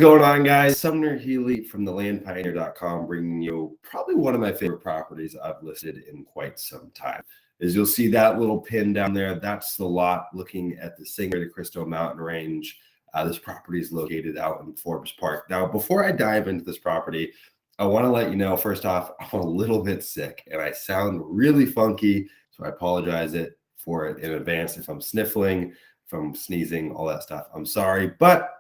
Going on, guys? Sumner Healy from the landpioneer.com, bringing you probably one of my favorite properties I've listed in quite some time. As you'll see that little pin down there, that's the lot looking at the Sangre de Cristo mountain range. This property is located out in Forbes Park. Now, before I dive into this property, I want to let you know, first off, I'm a little bit sick and I sound really funky, so I apologize for it in advance if I'm sniffling, if I'm sneezing, all that stuff. I'm sorry, but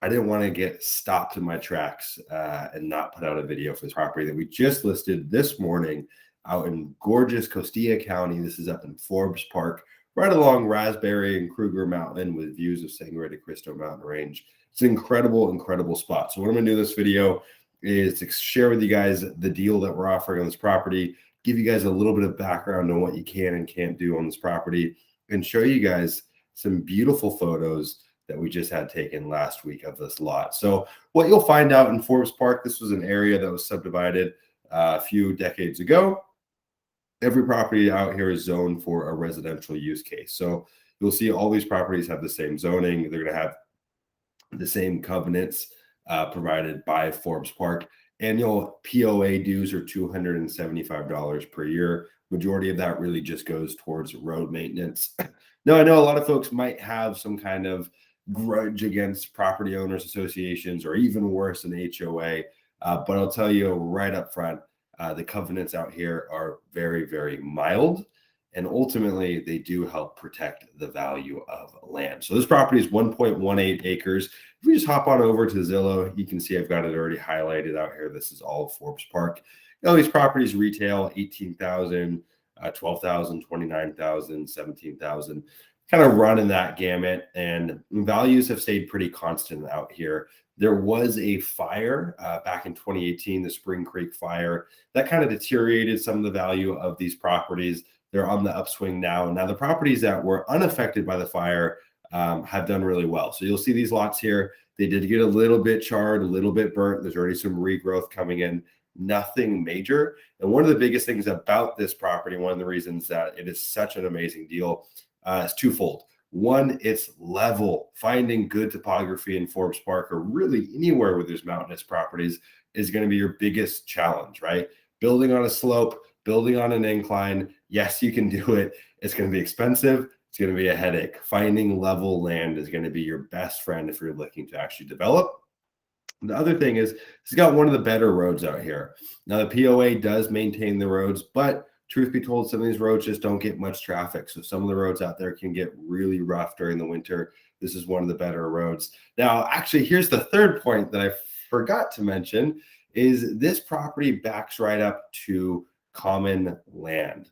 I didn't want to get stopped in my tracks and not put out a video for this property that we just listed this morning out in gorgeous Costilla County. This is up in Forbes Park, right along Raspberry and Kruger Mountain with views of Sangre de Cristo mountain range. It's an incredible, incredible spot. So what I'm going to do in this video is to share with you guys the deal that we're offering on this property, give you guys a little bit of background on what you can and can't do on this property, and show you guys some beautiful photos that we just had taken last week of this lot. So what you'll find out in Forbes Park, this was an area that was subdivided a few decades ago. Every property out here is zoned for a residential use case. So you'll see all these properties have the same zoning. They're going to have the same covenants provided by Forbes Park. Annual POA dues are $275 per year. Majority of that really just goes towards road maintenance. Now, I know a lot of folks might have some kind of grudge against property owners associations or even worse, an HOA. But I'll tell you right up front, the covenants out here are very, very mild. And ultimately, they do help protect the value of land. So this property is 1.18 acres. If we just hop on over to Zillow, you can see I've got it already highlighted out here. This is all of Forbes Park. You know, these properties retail $18,000, $12,000, $29,000, $17,000. Kind of run in that gamut, and values have stayed pretty constant out here. There was a fire back in 2018, the Spring Creek fire, that kind of deteriorated some of the value of these properties. They're on the upswing now. Now, the properties that were unaffected by the fire have done really well. So you'll see these lots here. They did get a little bit charred, a little bit burnt. There's already some regrowth coming in. Nothing major. And one of the biggest things about this property, one of the reasons that it is such an amazing deal, is twofold. One, it's level. Finding good topography in Forbes Park or really anywhere where there's mountainous properties is going to be your biggest challenge, right? Building on a slope, building on an incline. Yes, you can do it. It's going to be expensive. It's going to be a headache. Finding level land is going to be your best friend if you're looking to actually develop. The other thing is it's got one of the better roads out here. Now, the POA does maintain the roads, but truth be told, some of these roads just don't get much traffic. So some of the roads out there can get really rough during the winter. This is one of the better roads. Now, actually, here's the third point that I forgot to mention is this property backs right up to common land.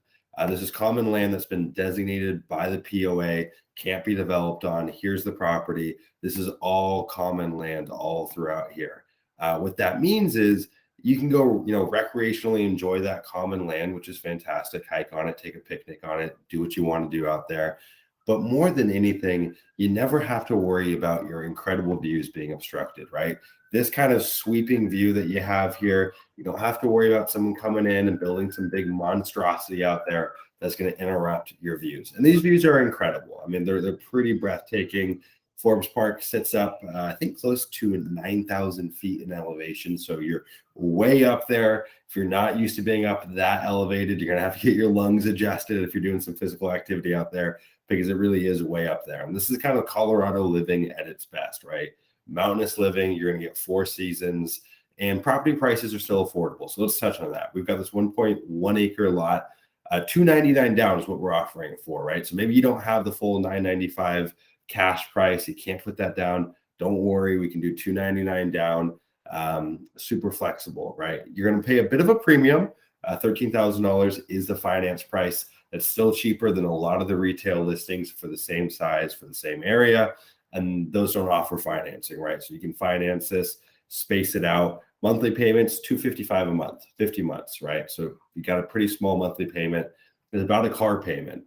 This is common land that's been designated by the POA, can't be developed on. Here's the property. This is all common land all throughout here. What that means is you can go, recreationally enjoy that common land, which is fantastic. Hike on it, take a picnic on it, do what you want to do out there. But more than anything, you never have to worry about your incredible views being obstructed, right? This kind of sweeping view that you have here, you don't have to worry about someone coming in and building some big monstrosity out there that's going to interrupt your views. And these views are incredible. I mean, they're pretty breathtaking. Forbes Park sits up, I think, close to 9,000 feet in elevation. So you're way up there. If you're not used to being up that elevated, you're going to have to get your lungs adjusted if you're doing some physical activity out there, because it really is way up there. And this is kind of Colorado living at its best, right? Mountainous living, you're going to get 4 seasons, and property prices are still affordable. So let's touch on that. We've got this 1.1 acre lot. $299 down is what we're offering it for, right? So maybe you don't have the full $995 cash price. You can't put that down. Don't worry. We can do $299 down. Super flexible, right? You're going to pay a bit of a premium. $13,000 is the finance price. That's still cheaper than a lot of the retail listings for the same size, for the same area. And those don't offer financing, right? So you can finance this, space it out. Monthly payments, $255 a month, 50 months, right? So you got a pretty small monthly payment. It's about a car payment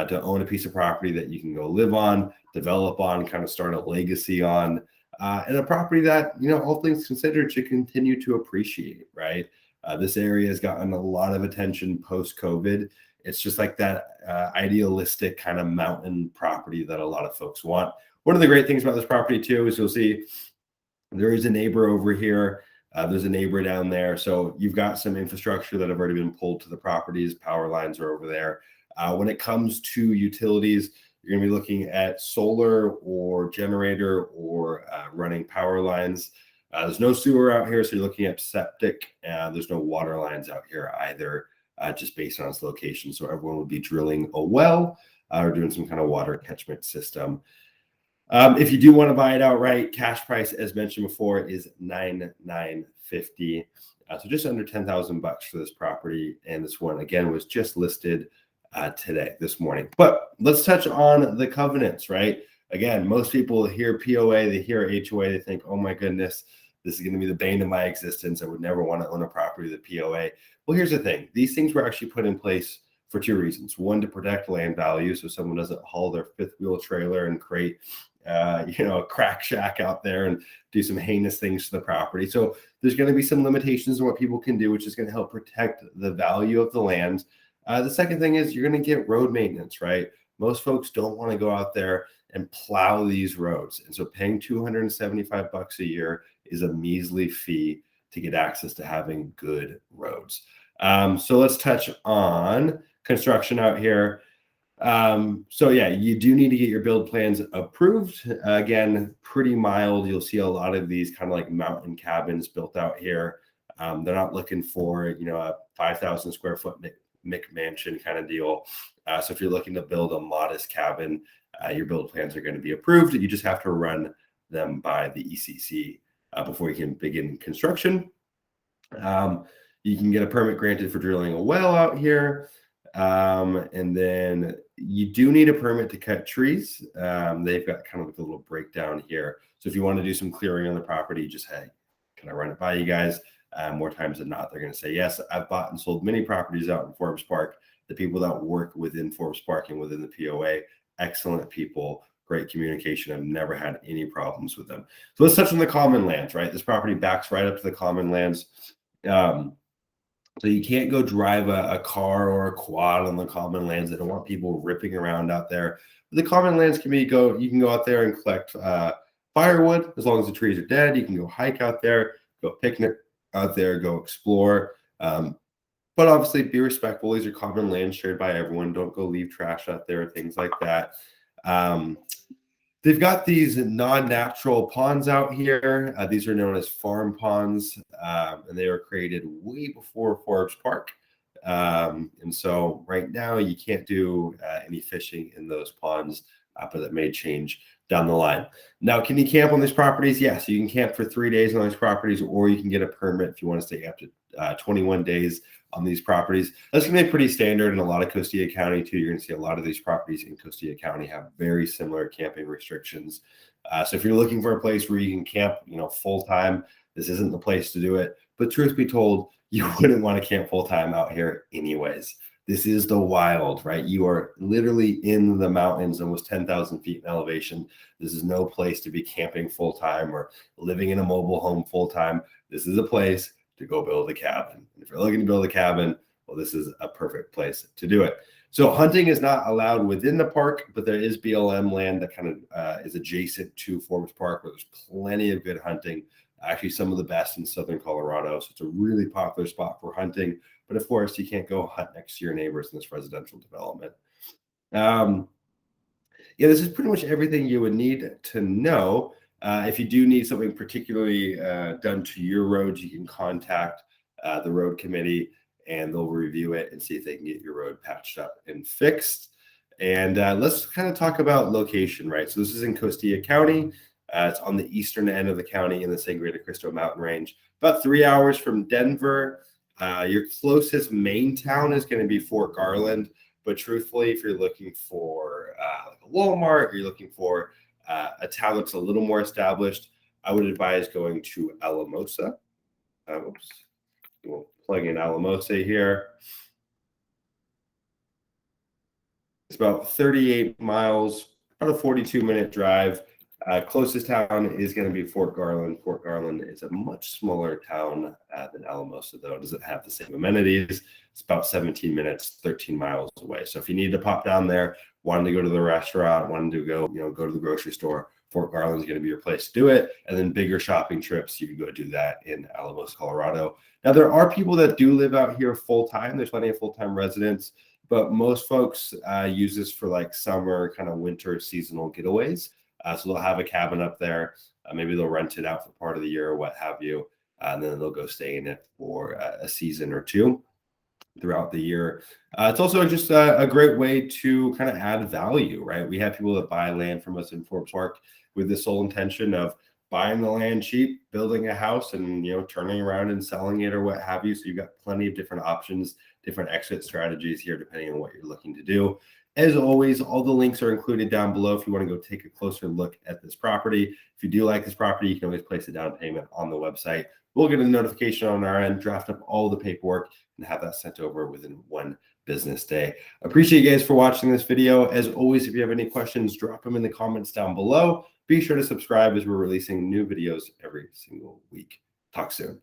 to own a piece of property that you can go live on, develop on, kind of start a legacy on, and a property that, all things considered, should continue to appreciate, right? This area has gotten a lot of attention post-COVID. It's just like that idealistic kind of mountain property that a lot of folks want. One of the great things about this property too is you'll see There is a neighbor over here. There's a neighbor down there. So you've got some infrastructure that have already been pulled to the properties. Power lines are over there. When it comes to utilities, you're going to be looking at solar or generator or running power lines. There's no sewer out here, so you're looking at septic. There's no water lines out here either, just based on its location. So everyone would be drilling a well or doing some kind of water catchment system. If you do want to buy it outright, cash price, as mentioned before, is $9,950. So just under $10,000 for this property. And this one, again, was just listed today, this morning. But let's touch on the covenants, right? Again, most people hear POA, they hear HOA, they think, oh my goodness, this is going to be the bane of my existence. I would never want to own a property with a POA. Well, here's the thing. These things were actually put in place for two reasons. One, to protect land value, so someone doesn't haul their fifth wheel trailer and create a crack shack out there and do some heinous things to the property. So there's going to be some limitations on what people can do, which is going to help protect the value of the land. The second thing is you're going to get road maintenance, right? Most folks don't want to go out there and plow these roads. And so paying $275 a year is a measly fee to get access to having good roads. So let's touch on construction out here. So yeah, you do need to get your build plans approved. Again, pretty mild. You'll see a lot of these kind of like mountain cabins built out here. They're not looking for, a 5,000 square foot McMansion kind of deal. So if you're looking to build a modest cabin, your build plans are going to be approved. You just have to run them by the ECC before you can begin construction. You can get a permit granted for drilling a well out here. And then you do need a permit to cut trees. They've got kind of like a little breakdown here. So if you want to do some clearing on the property, just, hey, can I run it by you guys? More times than not, they're going to say yes. I've bought and sold many properties out in Forbes Park. The people that work within Forbes Park and within the POA, excellent people, great communication. I've never had any problems with them. So let's touch on the common lands, right? This property backs right up to the common lands. So you can't go drive a car or a quad on the common lands. They don't want people ripping around out there. But the common lands you can go out there and collect firewood as long as the trees are dead. You can go hike out there, go picnic out there, go explore. But obviously be respectful. These are common lands shared by everyone. Don't go leave trash out there, things like that. They've got these non-natural ponds out here. These are known as farm ponds, and they were created way before Forbes Park. And so right now you can't do any fishing in those ponds, but that may change down the line. Now, can you camp on these properties? Yes, you can camp for 3 days on these properties, or you can get a permit if you want to stay up to 21 days on these properties. That's going to be pretty standard in a lot of Costilla County too. You're going to see a lot of these properties in Costilla County have very similar camping restrictions. So if you're looking for a place where you can camp, full time, this isn't the place to do it. But truth be told, you wouldn't want to camp full time out here anyways. This is the wild, right? You are literally in the mountains, almost 10,000 feet in elevation. This is no place to be camping full time or living in a mobile home full time. This is a place to go build a cabin. And if you're looking to build a cabin, well, this is a perfect place to do it. So hunting is not allowed within the park, but there is BLM land that kind of is adjacent to Forbes Park, where there's plenty of good hunting, actually some of the best in southern Colorado. So it's a really popular spot for hunting. But of course, you can't go hunt next to your neighbors in this residential development. This is pretty much everything you would need to know. If you do need something particularly done to your roads, you can contact the road committee and they'll review it and see if they can get your road patched up and fixed. And let's kind of talk about location, right? So this is in Costilla County. It's on the eastern end of the county in the Sangre de Cristo mountain range, about 3 hours from Denver. Your closest main town is going to be Fort Garland. But truthfully, if you're looking for like a Walmart, or you're looking for a town that's a little more established, I would advise going to Alamosa. We'll plug in Alamosa here. It's about 38 miles, about a 42-minute drive. Closest town is going to be Fort Garland. Fort Garland is a much smaller town than Alamosa, though. It doesn't have the same amenities. It's about 17 minutes, 13 miles away. So if you need to pop down there, wanted to go to the restaurant, wanted to go to the grocery store, Fort Garland is going to be your place to do it. And then bigger shopping trips, you can go do that in Alamos, Colorado. Now, there are people that do live out here full time. There's plenty of full-time residents, but most folks use this for like summer, kind of winter seasonal getaways. So they'll have a cabin up there. Maybe they'll rent it out for part of the year or what have you. And then they'll go stay in it for a season or two throughout the year. It's also just a great way to kind of add value, right? We have people that buy land from us in Forbes Park with the sole intention of buying the land cheap, building a house, and turning around and selling it or what have you. So you've got plenty of different options, different exit strategies here, depending on what you're looking to do. As always, all the links are included down below if you want to go take a closer look at this property. If you do like this property, you can always place a down payment on the website. We'll get a notification on our end, draft up all the paperwork, and have that sent over within 1 business day. Appreciate you guys for watching this video. As always, if you have any questions, drop them in the comments down below. Be sure to subscribe as we're releasing new videos every single week. Talk soon.